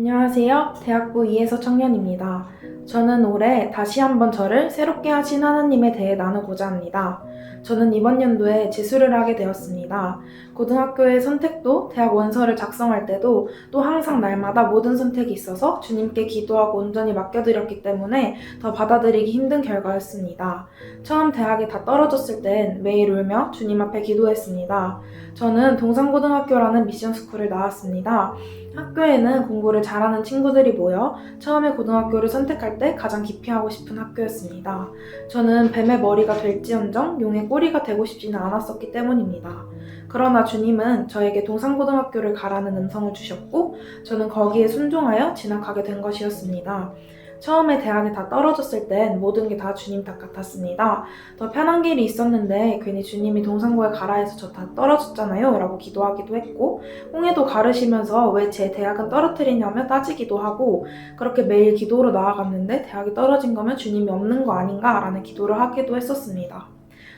안녕하세요. 대학부 2에서 청년입니다. 저는 올해 다시 한번 저를 새롭게 하신 하나님에 대해 나누고자 합니다. 저는 이번 연도에 재수를 하게 되었습니다. 고등학교의 선택도 대학 원서를 작성할 때도 또 항상 날마다 모든 선택이 있어서 주님께 기도하고 온전히 맡겨드렸기 때문에 더 받아들이기 힘든 결과였습니다. 처음 대학에 다 떨어졌을 땐 매일 울며 주님 앞에 기도했습니다. 저는 동산고등학교라는 미션스쿨을 나왔습니다. 학교에는 공부를 잘하는 친구들이 모여 처음에 고등학교를 선택할 때 가장 기피하고 싶은 학교였습니다. 저는 뱀의 머리가 될지언정 용의 꼬리가 되고 싶지는 않았었기 때문입니다. 그러나 주님은 저에게 동산고등학교를 가라는 음성을 주셨고 저는 거기에 순종하여 진학하게 된 것이었습니다. 처음에 대학에 다 떨어졌을 땐 모든 게 다 주님 탓 같았습니다. 더 편한 길이 있었는데 괜히 주님이 동산고에 가라 해서 저 다 떨어졌잖아요 라고 기도하기도 했고 홍해도 가르시면서 왜 제 대학은 떨어뜨리냐며 따지기도 하고 그렇게 매일 기도로 나아갔는데 대학이 떨어진 거면 주님이 없는 거 아닌가 라는 기도를 하기도 했었습니다.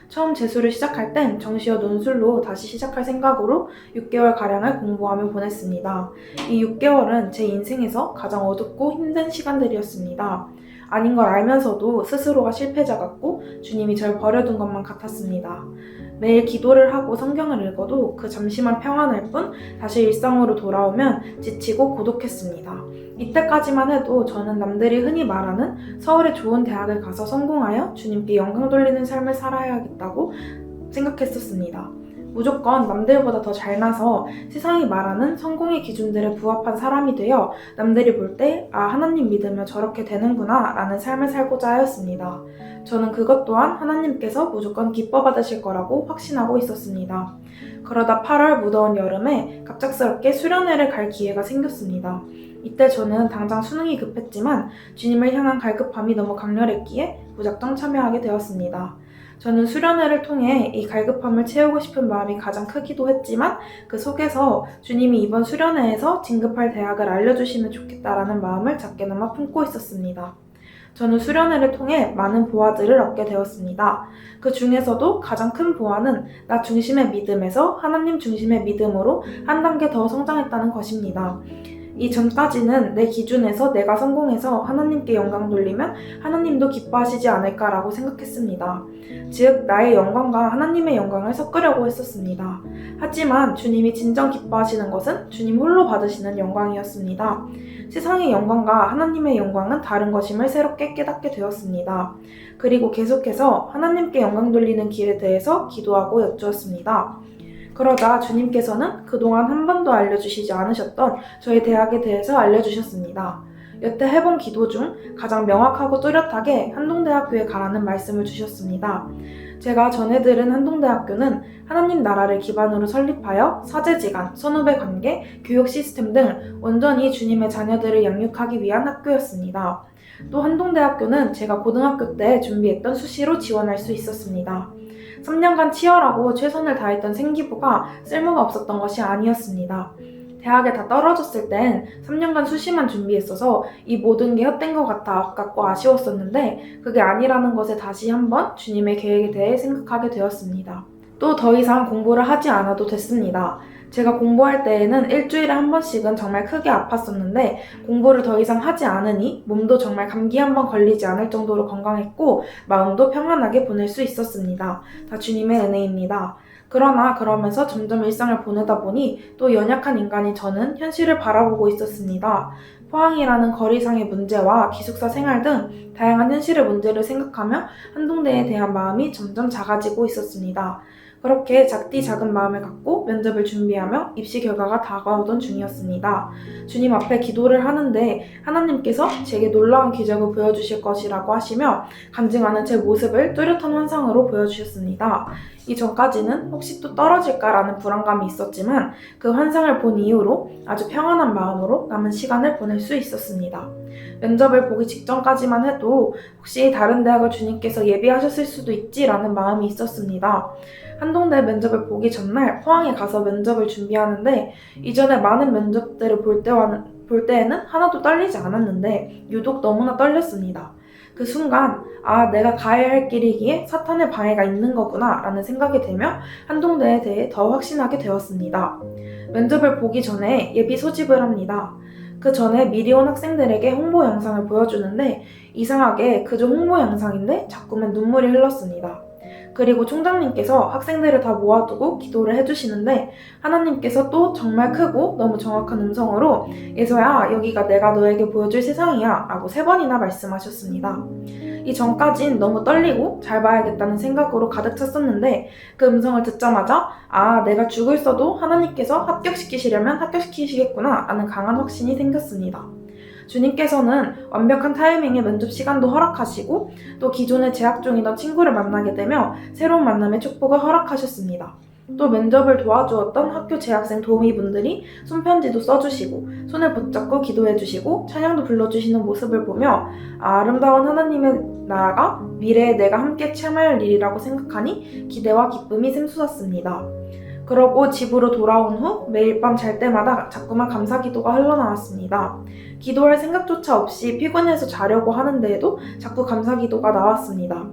처음 재수를 시작할 땐 정시와 논술로 다시 시작할 생각으로 6개월가량을 공부하며 보냈습니다. 이 6개월은 제 인생에서 가장 어둡고 힘든 시간들이었습니다. 아닌 걸 알면서도 스스로가 실패자 같고 주님이 절 버려둔 것만 같았습니다. 매일 기도를 하고 성경을 읽어도 그 잠시만 평안할 뿐 다시 일상으로 돌아오면 지치고 고독했습니다. 이때까지만 해도 저는 남들이 흔히 말하는 서울의 좋은 대학을 가서 성공하여 주님께 영광 돌리는 삶을 살아야겠다고 생각했었습니다. 무조건 남들보다 더 잘나서 세상이 말하는 성공의 기준들에 부합한 사람이 되어 남들이 볼 때 하나님 믿으면 저렇게 되는구나 라는 삶을 살고자 하였습니다. 저는 그것 또한 하나님께서 무조건 기뻐 받으실 거라고 확신하고 있었습니다. 그러다 8월 무더운 여름에 갑작스럽게 수련회를 갈 기회가 생겼습니다. 이때 저는 당장 수능이 급했지만 주님을 향한 갈급함이 너무 강렬했기에 무작정 참여하게 되었습니다. 저는 수련회를 통해 이 갈급함을 채우고 싶은 마음이 가장 크기도 했지만 그 속에서 주님이 이번 수련회에서 진급할 대학을 알려주시면 좋겠다라는 마음을 작게나마 품고 있었습니다. 저는 수련회를 통해 많은 보화들을 얻게 되었습니다. 그 중에서도 가장 큰 보화는 나 중심의 믿음에서 하나님 중심의 믿음으로 한 단계 더 성장했다는 것입니다. 이전까지는 내 기준에서 내가 성공해서 하나님께 영광 돌리면 하나님도 기뻐하시지 않을까라고 생각했습니다. 즉 나의 영광과 하나님의 영광을 섞으려고 했었습니다. 하지만 주님이 진정 기뻐하시는 것은 주님 홀로 받으시는 영광이었습니다. 세상의 영광과 하나님의 영광은 다른 것임을 새롭게 깨닫게 되었습니다. 그리고 계속해서 하나님께 영광 돌리는 길에 대해서 기도하고 여쭈었습니다. 그러자 주님께서는 그동안 한 번도 알려주시지 않으셨던 저희 대학에 대해서 알려주셨습니다. 여태 해본 기도 중 가장 명확하고 뚜렷하게 한동대학교에 가라는 말씀을 주셨습니다. 제가 전해 들은 한동대학교는 하나님 나라를 기반으로 설립하여 사제지간, 선후배 관계, 교육 시스템 등 온전히 주님의 자녀들을 양육하기 위한 학교였습니다. 또 한동대학교는 제가 고등학교 때 준비했던 수시로 지원할 수 있었습니다. 3년간 치열하고 최선을 다했던 생기부가 쓸모가 없었던 것이 아니었습니다. 대학에 다 떨어졌을 땐 3년간 수시만 준비했어서 이 모든 게 헛된 것 같아 아깝고 아쉬웠었는데 그게 아니라는 것에 다시 한번 주님의 계획에 대해 생각하게 되었습니다. 또 더 이상 공부를 하지 않아도 됐습니다. 제가 공부할 때에는 일주일에 한 번씩은 정말 크게 아팠었는데 공부를 더 이상 하지 않으니 몸도 정말 감기 한 번 걸리지 않을 정도로 건강했고 마음도 평안하게 보낼 수 있었습니다. 다 주님의 은혜입니다. 그러나 그러면서 점점 일상을 보내다 보니 또 연약한 인간인 저는 현실을 바라보고 있었습니다. 포항이라는 거리상의 문제와 기숙사 생활 등 다양한 현실의 문제를 생각하며 한동대에 대한 마음이 점점 작아지고 있었습니다. 그렇게 작디 작은 마음을 갖고 면접을 준비하며 입시 결과가 다가오던 중이었습니다. 주님 앞에 기도를 하는데 하나님께서 제게 놀라운 기적을 보여주실 것이라고 하시며 간증하는 제 모습을 뚜렷한 환상으로 보여주셨습니다. 이전까지는 혹시 또 떨어질까라는 불안감이 있었지만 그 환상을 본 이후로 아주 평안한 마음으로 남은 시간을 보낼 수 있었습니다. 면접을 보기 직전까지만 해도 혹시 다른 대학을 주님께서 예비하셨을 수도 있지라는 마음이 있었습니다. 한동대 면접을 보기 전날 포항에 가서 면접을 준비하는데 이전에 많은 면접들을 볼 때에는 하나도 떨리지 않았는데 유독 너무나 떨렸습니다. 그 순간 내가 가야 할 길이기에 사탄의 방해가 있는 거구나 라는 생각이 들며 한동대에 대해 더 확신하게 되었습니다. 면접을 보기 전에 예비 소집을 합니다. 그 전에 미리 온 학생들에게 홍보 영상을 보여주는데 이상하게 그저 홍보 영상인데 자꾸만 눈물이 흘렀습니다. 그리고 총장님께서 학생들을 다 모아두고 기도를 해주시는데 하나님께서 또 정말 크고 너무 정확한 음성으로 예서야 여기가 내가 너에게 보여줄 세상이야 라고 3번이나 말씀하셨습니다. 이전까진 너무 떨리고 잘 봐야겠다는 생각으로 가득 찼었는데 그 음성을 듣자마자 내가 죽고 있어도 하나님께서 합격시키시려면 합격시키시겠구나 라는 강한 확신이 생겼습니다. 주님께서는 완벽한 타이밍에 면접 시간도 허락하시고 또 기존에 재학 중이던 친구를 만나게 되며 새로운 만남의 축복을 허락하셨습니다. 또 면접을 도와주었던 학교 재학생 도우미분들이 손편지도 써주시고 손을 붙잡고 기도해주시고 찬양도 불러주시는 모습을 보며 아름다운 하나님의 나라가 미래에 내가 함께 체험할 일이라고 생각하니 기대와 기쁨이 샘솟았습니다. 그러고 집으로 돌아온 후 매일 밤 잘 때마다 자꾸만 감사 기도가 흘러나왔습니다. 기도할 생각조차 없이 피곤해서 자려고 하는데에도 자꾸 감사 기도가 나왔습니다.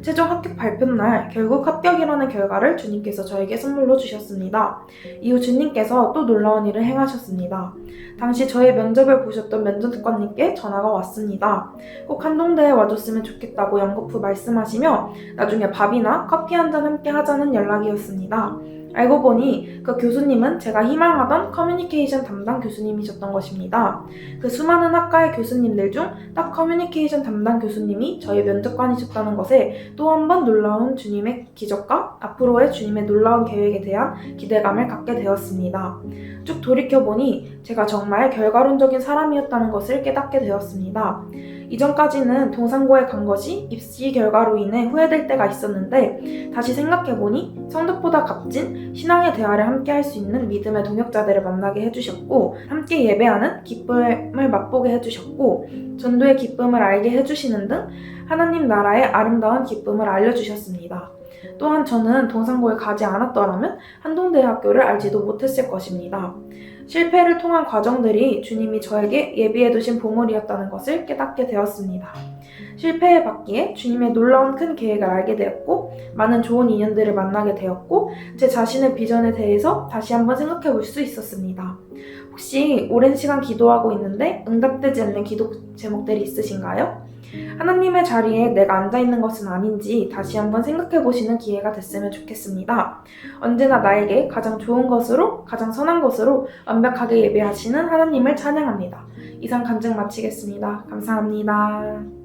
최종 합격 발표날 결국 합격이라는 결과를 주님께서 저에게 선물로 주셨습니다. 이후 주님께서 또 놀라운 일을 행하셨습니다. 당시 저의 면접을 보셨던 면접관님께 전화가 왔습니다. 꼭 한동대에 와줬으면 좋겠다고 연거푸 말씀하시며 나중에 밥이나 커피 한잔 함께 하자는 연락이었습니다. 알고 보니 그 교수님은 제가 희망하던 커뮤니케이션 담당 교수님이셨던 것입니다. 그 수많은 학과의 교수님들 중 딱 커뮤니케이션 담당 교수님이 저의 면접관이셨다는 것에 또 한 번 놀라운 주님의 기적과 앞으로의 주님의 놀라운 계획에 대한 기대감을 갖게 되었습니다. 쭉 돌이켜보니 제가 정말 결과론적인 사람이었다는 것을 깨닫게 되었습니다. 이전까지는 동산고에 간 것이 입시 결과로 인해 후회될 때가 있었는데 다시 생각해보니 성덕보다 값진 신앙의 대화를 함께 할 수 있는 믿음의 동역자들을 만나게 해주셨고 함께 예배하는 기쁨을 맛보게 해주셨고 전도의 기쁨을 알게 해주시는 등 하나님 나라의 아름다운 기쁨을 알려주셨습니다. 또한 저는 동산고에 가지 않았더라면 한동대학교를 알지도 못했을 것입니다. 실패를 통한 과정들이 주님이 저에게 예비해두신 보물이었다는 것을 깨닫게 되었습니다. 실패해봤기에 주님의 놀라운 큰 계획을 알게 되었고 많은 좋은 인연들을 만나게 되었고 제 자신의 비전에 대해서 다시 한번 생각해 볼 수 있었습니다. 혹시 오랜 시간 기도하고 있는데 응답되지 않는 기도 제목들이 있으신가요? 하나님의 자리에 내가 앉아있는 것은 아닌지 다시 한번 생각해보시는 기회가 됐으면 좋겠습니다. 언제나 나에게 가장 좋은 것으로 가장 선한 것으로 완벽하게 예배하시는 하나님을 찬양합니다. 이상 간증 마치겠습니다. 감사합니다.